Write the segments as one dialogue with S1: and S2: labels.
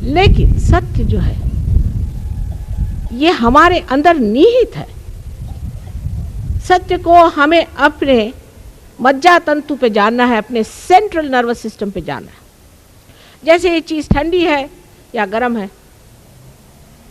S1: लेकिन सत्य जो है ये हमारे अंदर निहित है। सत्य को हमें अपने मज्जा तंतु पे जानना है, अपने सेंट्रल नर्वस सिस्टम पे जानना है। जैसे ये चीज़ ठंडी है या गर्म है,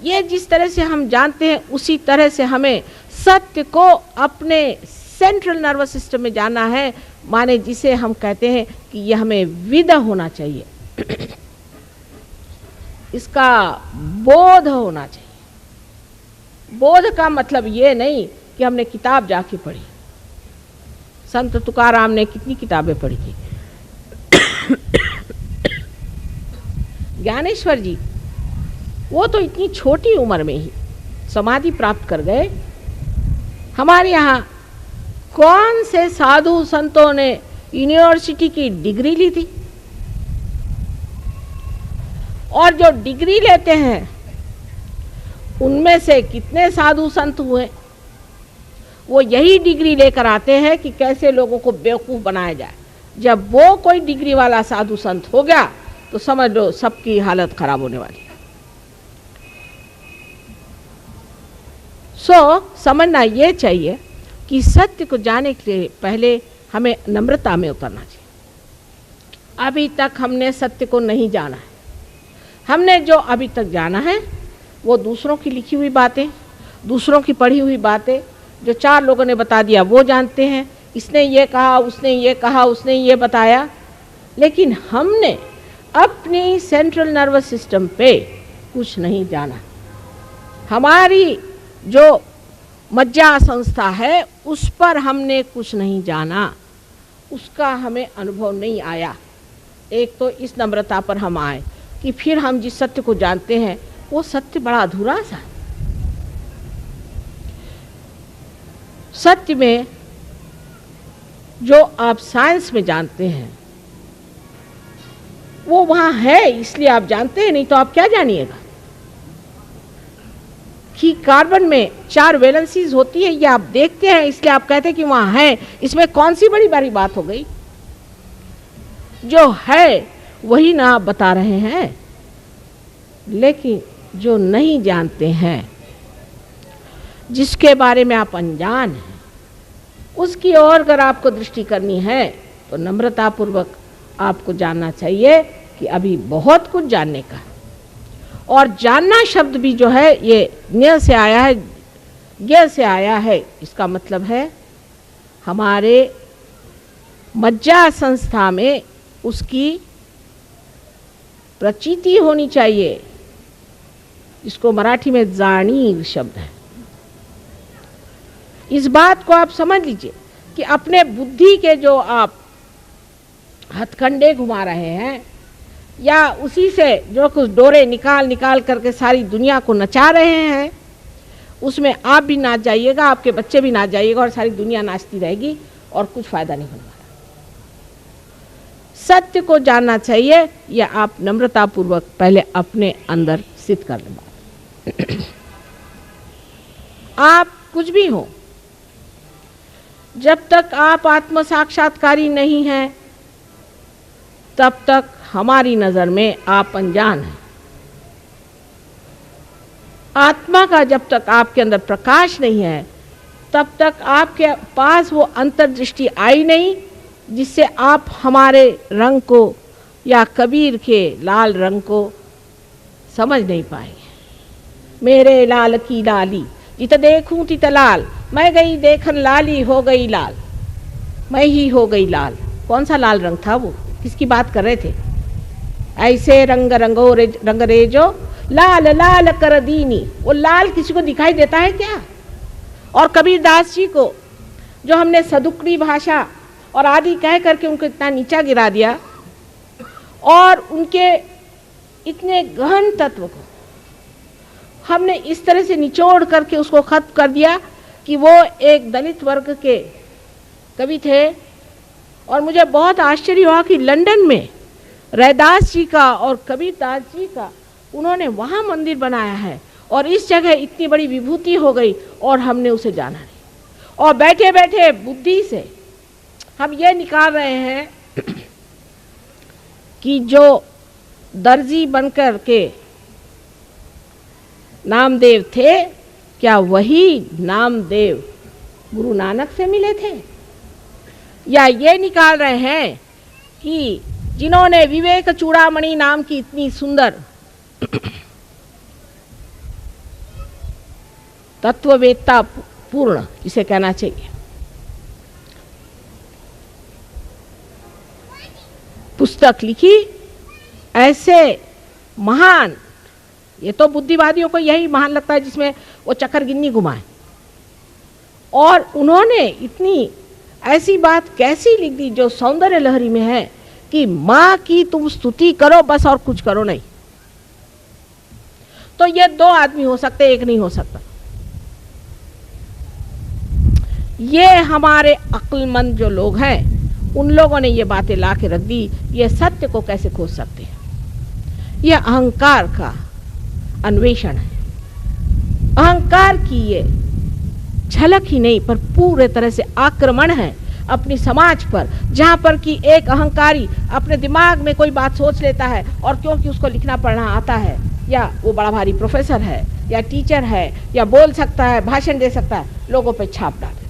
S1: ये जिस तरह से हम जानते हैं उसी तरह से हमें सत्य को अपने सेंट्रल नर्वस सिस्टम में जानना है, माने जिसे हम कहते हैं कि यह हमें विद होना चाहिए, इसका बोध होना चाहिए। बोध का मतलब ये नहीं कि हमने किताब जाके पढ़ी। संत तुकाराम ने कितनी किताबें पढ़ी थी। ज्ञानेश्वर जी वो तो इतनी छोटी उम्र में ही समाधि प्राप्त कर गए। हमारे यहाँ कौन से साधु संतों ने यूनिवर्सिटी की डिग्री ली थी? और जो डिग्री लेते हैं उनमें से कितने साधु संत हुए? वो यही डिग्री लेकर आते हैं कि कैसे लोगों को बेवकूफ़ बनाया जाए। जब वो कोई डिग्री वाला साधु संत हो गया तो समझ लो सबकी हालत खराब होने वाली है। समझना ये चाहिए कि सत्य को जानने के लिए पहले हमें नम्रता में उतरना चाहिए। अभी तक हमने सत्य को नहीं जाना है। हमने जो अभी तक जाना है वो दूसरों की लिखी हुई बातें, दूसरों की पढ़ी हुई बातें, जो चार लोगों ने बता दिया वो जानते हैं। इसने ये कहा, उसने ये कहा, उसने ये बताया, लेकिन हमने अपनी सेंट्रल नर्वस सिस्टम पे कुछ नहीं जाना। हमारी जो मज्जा संस्था है उस पर हमने कुछ नहीं जाना, उसका हमें अनुभव नहीं आया। एक तो इस नम्रता पर हम आए कि फिर हम जिस सत्य को जानते हैं वो सत्य बड़ा अधूरा सा। सत्य में जो आप साइंस में जानते हैं वो वहाँ है, इसलिए आप जानते हैं, नहीं तो आप क्या जानिएगा। कि कार्बन में 4 वैलेंसीज होती है, ये आप देखते हैं इसलिए आप कहते हैं कि वहाँ है। इसमें कौन सी बड़ी बात हो गई? जो है वही ना आप बता रहे हैं। लेकिन जो नहीं जानते हैं, जिसके बारे में आप अनजान हैं, उसकी ओर अगर आपको दृष्टि करनी है तो नम्रतापूर्वक आपको जानना चाहिए कि अभी बहुत कुछ जानने का। और जानना शब्द भी जो है ये ज्ञ से आया है, ज्ञ से आया है। इसका मतलब है हमारे मज्जा संस्था में उसकी प्रचीति होनी चाहिए, जिसको मराठी में जाणीव शब्द है। इस बात को आप समझ लीजिए कि अपने बुद्धि के जो आप हथकंडे घुमा रहे हैं या उसी से जो कुछ डोरे निकाल करके सारी दुनिया को नचा रहे हैं, उसमें आप भी नाच जाइएगा, आपके बच्चे भी नाच जाइएगा और सारी दुनिया नाचती रहेगी और कुछ फायदा नहीं होने वाला। सत्य को जानना चाहिए, या आप नम्रतापूर्वक पहले अपने अंदर सिद्ध कर लें। आप कुछ भी हो, जब तक आप आत्म साक्षात्कारी नहीं हैं तब तक हमारी नज़र में आप अनजान हैं। आत्मा का जब तक आपके अंदर प्रकाश नहीं है तब तक आपके पास वो अंतर्दृष्टि आई नहीं, जिससे आप हमारे रंग को या कबीर के लाल रंग को समझ नहीं पाएंगे। मेरे लाल की लाली जित देखूं तित लाल, मैं गई देखन लाली हो गई लाल, मैं ही हो गई लाल। कौन सा लाल रंग था वो? किसकी बात कर रहे थे? ऐसे रंग रेजो लाल लाल कर दीनी। वो लाल किसी को दिखाई देता है क्या? और कबीर दास जी को जो हमने सदुक्री भाषा और आदि कह करके उनको इतना नीचा गिरा दिया और उनके इतने गहन तत्व को हमने इस तरह से निचोड़ करके उसको खत्म कर दिया कि वो एक दलित वर्ग के कवि थे। और मुझे बहुत आश्चर्य हुआ कि लंदन में रैदास जी का और कबीर दास जी का उन्होंने वहाँ मंदिर बनाया है और इस जगह इतनी बड़ी विभूति हो गई और हमने उसे जाना नहीं। और बैठे बैठे बुद्धि से हम ये निकाल रहे हैं कि जो दर्जी बनकर के नामदेव थे, क्या वही नामदेव गुरु नानक से मिले थे? या ये निकाल रहे हैं कि जिन्होंने विवेक चूड़ामणि नाम की इतनी सुंदर तत्ववेत्ता पूर्ण, जिसे कहना चाहिए, पुस्तक लिखी, ऐसे महान, ये तो बुद्धिवादियों को यही महान लगता है जिसमें वो चक्कर गिन्नी घुमाए, और उन्होंने इतनी ऐसी बात कैसी लिख दी जो सौंदर्य लहरी में है कि माँ की तुम स्तुति करो बस, और कुछ करो नहीं। तो ये दो आदमी हो सकते, एक नहीं हो सकता। ये हमारे अक्लमंद जो लोग हैं, उन लोगों ने ये बातें ला के रख दी। ये सत्य को कैसे खोज सकते हैं? यह अहंकार का अन्वेषण है। अहंकार की ये झलक ही नहीं पर पूरे तरह से आक्रमण है अपनी समाज पर, जहां पर कि एक अहंकारी अपने दिमाग में कोई बात सोच लेता है, और क्योंकि उसको लिखना पढ़ना आता है, या वो बड़ा भारी प्रोफेसर है, या टीचर है, या बोल सकता है, भाषण दे सकता है, लोगों पे छाप डाल देता है।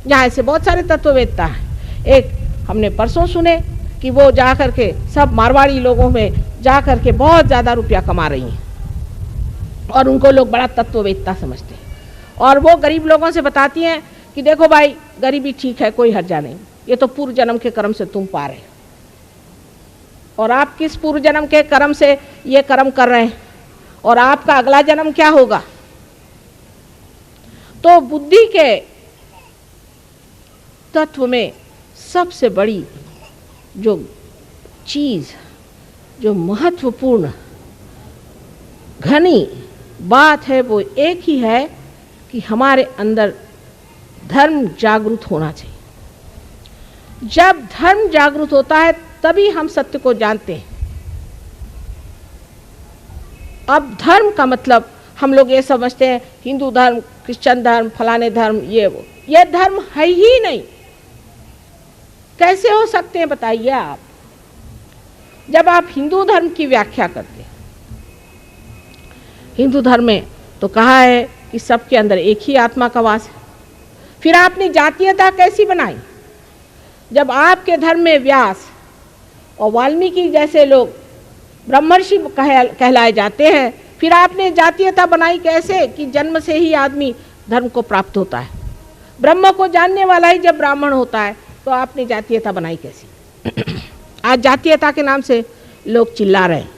S1: यहाँ ऐसे बहुत सारे तत्ववेत्ता हैं। एक हमने परसों सुने कि वो जा करके सब मारवाड़ी लोगों में जा करके बहुत ज़्यादा रुपया कमा रही हैं, और उनको लोग बड़ा तत्ववेत्ता समझते हैं, और वो गरीब लोगों से बताती हैं कि देखो भाई, गरीबी ठीक है, कोई हर्जा नहीं, ये तो पूर्व जन्म के कर्म से तुम पा रहे हो, और आप किस पूर्व जन्म के कर्म से ये कर्म कर रहे हैं, और आपका अगला जन्म क्या होगा। तो बुद्धि के तत्व में सबसे बड़ी जो चीज, जो महत्वपूर्ण घनी बात है, वो एक ही है कि हमारे अंदर धर्म जागृत होना चाहिए। जब धर्म जागृत होता है तभी हम सत्य को जानते हैं। अब धर्म का मतलब हम लोग ये समझते हैं हिंदू धर्म, क्रिश्चियन धर्म, फलाने धर्म, ये वो, ये धर्म है ही नहीं। कैसे हो सकते हैं बताइए आप? जब आप हिंदू धर्म की व्याख्या करते हैं, हिंदू धर्म में तो कहा है कि सबके अंदर एक ही आत्मा का वास है। फिर आपने जातीयता कैसी बनाई? जब आपके धर्म में व्यास और वाल्मीकि जैसे लोग ब्रह्मर्षि कहलाए जाते हैं, फिर आपने जातीयता बनाई कैसे कि जन्म से ही आदमी धर्म को प्राप्त होता है। ब्रह्म को जानने वाला ही जब ब्राह्मण होता है, तो आपने जातीयता बनाई कैसी? आज जातीयता के नाम से लोग चिल्ला रहे हैं।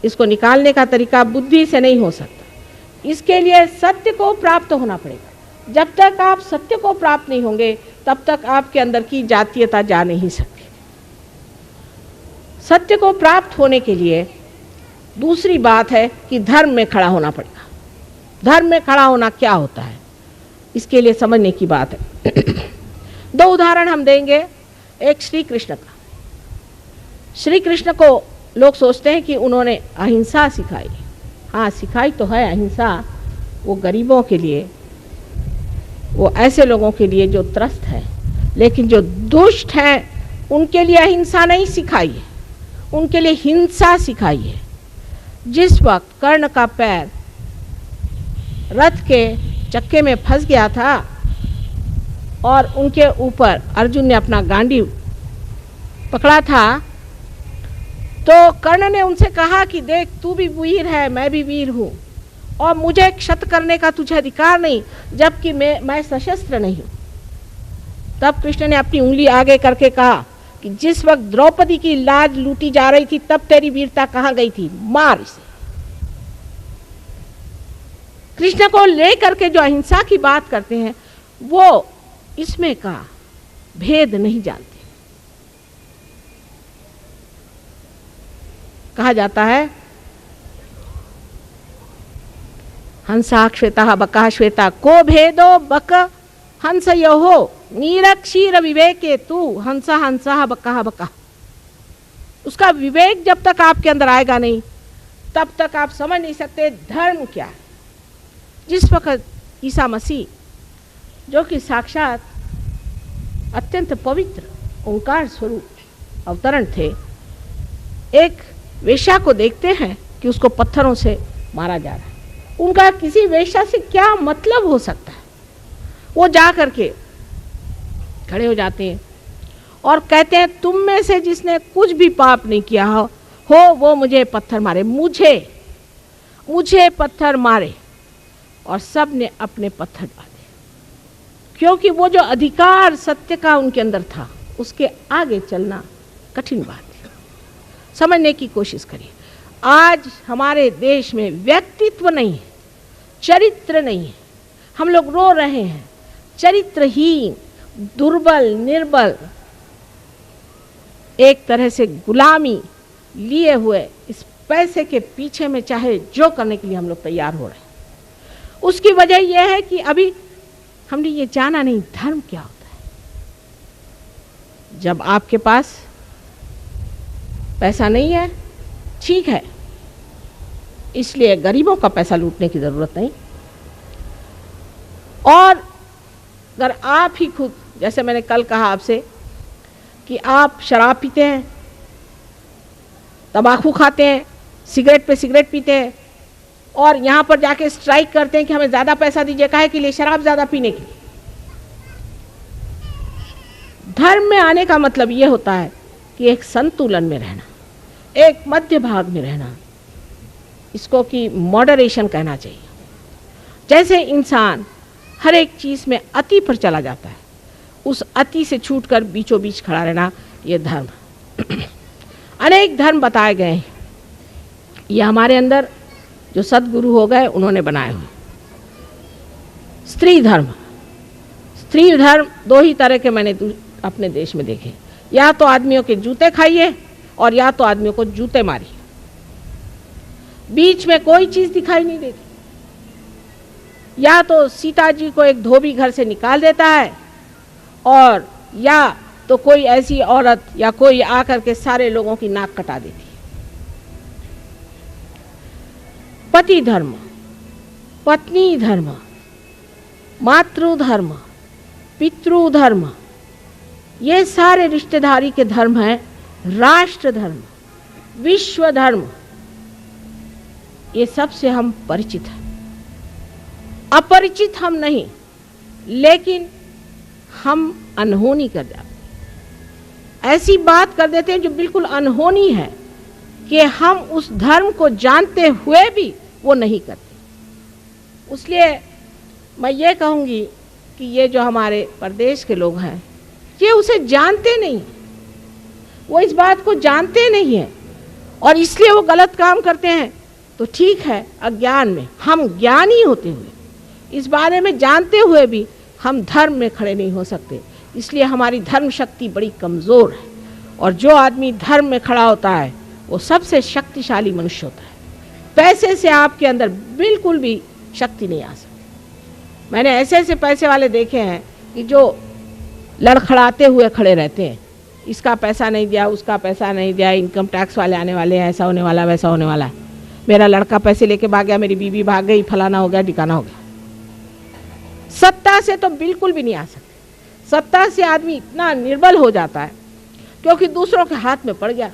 S1: इसको निकालने का तरीका बुद्धि से नहीं हो सकता। इसके लिए सत्य को प्राप्त होना पड़ेगा। जब तक आप सत्य को प्राप्त नहीं होंगे, तब तक आपके अंदर की जातीयता जा नहीं सकती। सत्य को प्राप्त होने के लिए दूसरी बात है कि धर्म में खड़ा होना पड़ेगा। धर्म में खड़ा होना क्या होता है, इसके लिए समझने की बात है। दो उदाहरण हम देंगे। एक श्री कृष्ण का। श्री कृष्ण को लोग सोचते हैं कि उन्होंने अहिंसा सिखाई। हाँ, सिखाई तो है अहिंसा, वो गरीबों के लिए, वो ऐसे लोगों के लिए जो त्रस्त है, लेकिन जो दुष्ट हैं उनके लिए अहिंसा नहीं सिखाई है, उनके लिए हिंसा सिखाई है। जिस वक्त कर्ण का पैर रथ के चक्के में फंस गया था और उनके ऊपर अर्जुन ने अपना गांडी पकड़ा था, तो कर्ण ने उनसे कहा कि देख, तू भी वीर है, मैं भी वीर हूँ, और मुझे क्षत करने का तुझे अधिकार नहीं, जबकि मैं सशस्त्र नहीं हूँ। तब कृष्ण ने अपनी उंगली आगे करके कहा कि जिस वक्त द्रौपदी की लाज लूटी जा रही थी, तब तेरी वीरता कहाँ गई थी, मार इसे। कृष्ण को लेकर के जो अहिंसा की बात करते हैं, वो इसमें का भेद नहीं जानते। कहा जाता है हंसा श्वेता बका श्वेता को भेदो बक हंस यो नीरक्षीर विवेके तू हंसा हंसा बका बका। उसका विवेक जब तक आपके अंदर आएगा नहीं, तब तक आप समझ नहीं सकते धर्म क्या है। जिस वक्त ईसा मसीह, जो कि साक्षात अत्यंत पवित्र ओंकार स्वरूप अवतरण थे, एक वेश्या को देखते हैं कि उसको पत्थरों से मारा जा रहा है। उनका किसी वेश्या से क्या मतलब हो सकता है? वो जा करके खड़े हो जाते हैं और कहते हैं तुम में से जिसने कुछ भी पाप नहीं किया हो वो मुझे पत्थर मारे, मुझे पत्थर मारे। और सब ने अपने पत्थर डाले, क्योंकि वो जो अधिकार सत्य का उनके अंदर था उसके आगे चलना कठिन बात है। समझने की कोशिश करिए। आज हमारे देश में व्यक्तित्व नहीं है, चरित्र नहीं है। हम लोग रो रहे हैं, चरित्रहीन, दुर्बल, निर्बल, एक तरह से गुलामी लिए हुए इस पैसे के पीछे में चाहे जो करने के लिए हम लोग तैयार हो रहे हैं। उसकी वजह यह है कि अभी हमने ये जाना नहीं धर्म क्या होता है। जब आपके पास पैसा नहीं है, ठीक है, इसलिए गरीबों का पैसा लूटने की जरूरत नहीं। और अगर आप ही खुद, जैसे मैंने कल कहा आपसे कि आप शराब पीते हैं, तंबाकू खाते हैं, सिगरेट पे सिगरेट पीते हैं और यहाँ पर जाके स्ट्राइक करते हैं कि हमें ज़्यादा पैसा दीजिए, काहे के लिए? शराब ज़्यादा पीने के लिए। धर्म में आने का मतलब ये होता है कि एक संतुलन में रहना, एक मध्य भाग में रहना, इसको कि मॉडरेशन कहना चाहिए। जैसे इंसान हर एक चीज़ में अति पर चला जाता है, उस अति से छूटकर बीचों बीच खड़ा रहना, ये धर्म। अनेक धर्म बताए गए हैं, ये हमारे अंदर जो सद्गुरु हो गए उन्होंने बनाए हुए। स्त्री धर्म, स्त्री धर्म दो ही तरह के मैंने अपने देश में देखे, या तो आदमियों के जूते खाइए और या तो आदमियों को जूते मारिए, बीच में कोई चीज़ दिखाई नहीं देती। या तो सीता जी को एक धोबी घर से निकाल देता है और या तो कोई ऐसी औरत या कोई आकर के सारे लोगों की नाक कटा देती है। पति धर्म, पत्नी धर्म, मातृ धर्म, पितृ धर्म, ये सारे रिश्तेदारी के धर्म हैं। राष्ट्र धर्म, विश्व धर्म, ये सबसे हम परिचित हैं। अपरिचित हम नहीं, लेकिन हम अनहोनी कर जाते हैं, ऐसी बात कर देते हैं जो बिल्कुल अनहोनी है कि हम उस धर्म को जानते हुए भी वो नहीं करते। इसलिए मैं ये कहूँगी कि ये जो हमारे प्रदेश के लोग हैं ये उसे जानते नहीं, वो इस बात को जानते नहीं हैं और इसलिए वो गलत काम करते हैं। तो ठीक है, अज्ञान में, हम ज्ञानी होते हुए इस बारे में जानते हुए भी हम धर्म में खड़े नहीं हो सकते। इसलिए हमारी धर्म शक्ति बड़ी कमज़ोर है और जो आदमी धर्म में खड़ा होता है वो सबसे शक्तिशाली मनुष्य होता है। पैसे से आपके अंदर बिल्कुल भी शक्ति नहीं आ सकती। मैंने ऐसे ऐसे पैसे वाले देखे हैं कि जो लड़खड़ाते हुए खड़े रहते हैं, इसका पैसा नहीं दिया, उसका पैसा नहीं दिया, इनकम टैक्स वाले आने वाले हैं, ऐसा होने वाला, वैसा होने वाला है, मेरा लड़का पैसे लेके भाग गया, मेरी बीवी भाग गई, फलाना हो गया, ठिकाना हो गया। सत्ता से तो बिल्कुल भी नहीं आ सकते। सत्ता से आदमी इतना निर्बल हो जाता है क्योंकि दूसरों के हाथ में पड़ गया।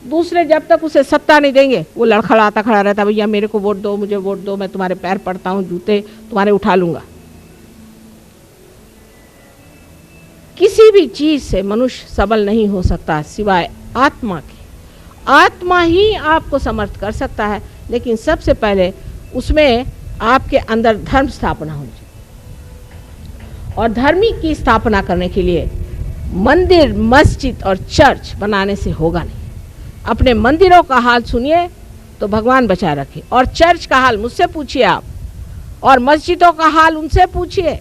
S1: दूसरे जब तक उसे सत्ता नहीं देंगे वो लड़खड़ाता खड़ा रहता है, भैया मेरे को वोट दो, मुझे वोट दो, मैं तुम्हारे पैर पड़ता हूँ, जूते तुम्हारे उठा लूंगा। किसी भी चीज से मनुष्य सबल नहीं हो सकता सिवाय आत्मा के। आत्मा ही आपको समर्थ कर सकता है, लेकिन सबसे पहले उसमें आपके अंदर धर्म स्थापना होनी चाहिए। और धर्मी की स्थापना करने के लिए मंदिर, मस्जिद और चर्च बनाने से होगा नहीं। अपने मंदिरों का हाल सुनिए तो भगवान बचा रखे, और चर्च का हाल मुझसे पूछिए आप, और मस्जिदों का हाल उनसे पूछिए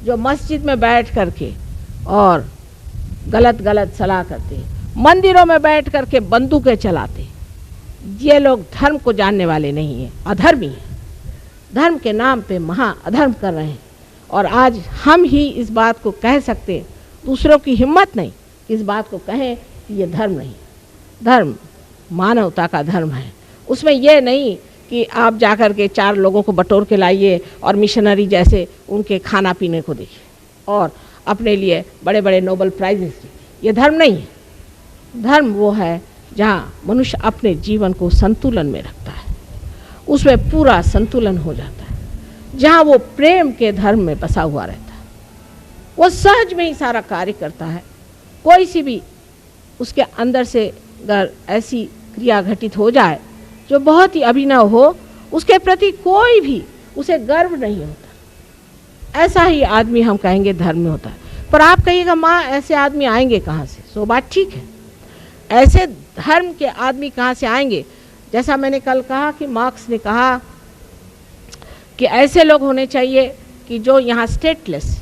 S1: जो मस्जिद में बैठ करके और गलत गलत सलाह करते, मंदिरों में बैठ करके बंदूकें चलाते। ये लोग धर्म को जानने वाले नहीं हैं, अधर्मी हैं, धर्म के नाम पे महा अधर्म कर रहे हैं। और आज हम ही इस बात को कह सकते हैं, दूसरों की हिम्मत नहीं कि इस बात को कहें कि ये धर्म नहीं। धर्म मानवता का धर्म है। उसमें यह नहीं कि आप जाकर के 4 लोगों को बटोर के लाइए और मिशनरी जैसे उनके खाना पीने को देखिए और अपने लिए बड़े बड़े नोबेल प्राइजेस दीजिए। ये धर्म नहीं है। धर्म वो है जहाँ मनुष्य अपने जीवन को संतुलन में रखता है, उसमें पूरा संतुलन हो जाता है, जहाँ वो प्रेम के धर्म में बसा हुआ रहता है, वो सहज में ही सारा कार्य करता है। कोई सी भी उसके अंदर से अगर ऐसी क्रिया घटित हो जाए जो बहुत ही अभिनव हो, उसके प्रति कोई भी उसे गर्व नहीं होता, ऐसा ही आदमी हम कहेंगे धर्म में होता है। पर आप कहिएगा माँ ऐसे आदमी आएंगे कहाँ से? सो बात ठीक है, ऐसे धर्म के आदमी कहाँ से आएंगे? जैसा मैंने कल कहा कि मार्क्स ने कहा कि ऐसे लोग होने चाहिए कि जो यहाँ स्टेटलेस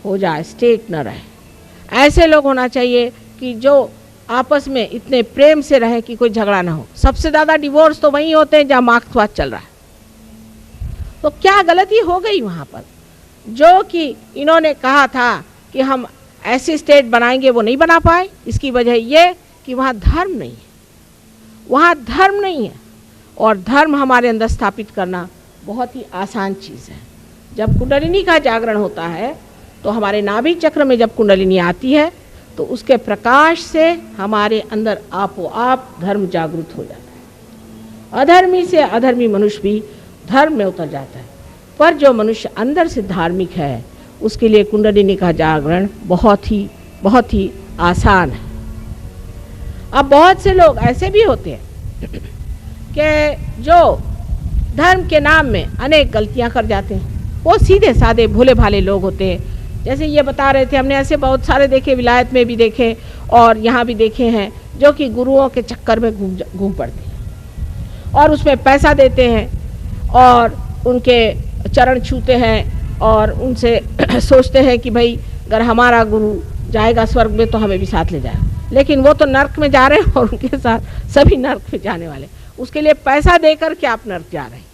S1: हो जाए, स्टेट न रहे। ऐसे लोग होना चाहिए कि जो आपस में इतने प्रेम से रहे कि कोई झगड़ा ना हो। सबसे ज़्यादा डिवोर्स तो वहीं होते हैं जहाँ मार्क्सवाद चल रहा है। तो क्या गलती हो गई वहाँ पर? जो कि इन्होंने कहा था कि हम ऐसी स्टेट बनाएंगे, वो नहीं बना पाए। इसकी वजह ये कि वहाँ धर्म नहीं है, वहाँ धर्म नहीं है। और धर्म हमारे अंदर स्थापित करना बहुत ही आसान चीज़ है। जब कुंडलिनी का जागरण होता है तो हमारे नाभि चक्र में जब कुंडलिनी आती है तो उसके प्रकाश से हमारे अंदर आपो आप धर्म जागृत हो जाता है। अधर्मी से अधर्मी मनुष्य भी धर्म में उतर जाता है। पर जो मनुष्य अंदर से धार्मिक है उसके लिए कुंडलिनी का जागरण बहुत ही आसान है। अब बहुत से लोग ऐसे भी होते हैं कि जो धर्म के नाम में अनेक गलतियां कर जाते हैं। वो सीधे साधे भोले भाले लोग होते हैं। जैसे ये बता रहे थे, हमने ऐसे बहुत सारे देखे, विलायत में भी देखे और यहाँ भी देखे हैं, जो कि गुरुओं के चक्कर में घूम पड़ते हैं और उसमें पैसा देते हैं और उनके चरण छूते हैं और उनसे सोचते हैं कि भाई अगर हमारा गुरु जाएगा स्वर्ग में तो हमें भी साथ ले जाए। लेकिन वो तो नर्क में जा रहे हैं और उनके साथ सभी नर्क में जाने वाले। उसके लिए पैसा देकर के आप नर्क जा रहे हैं।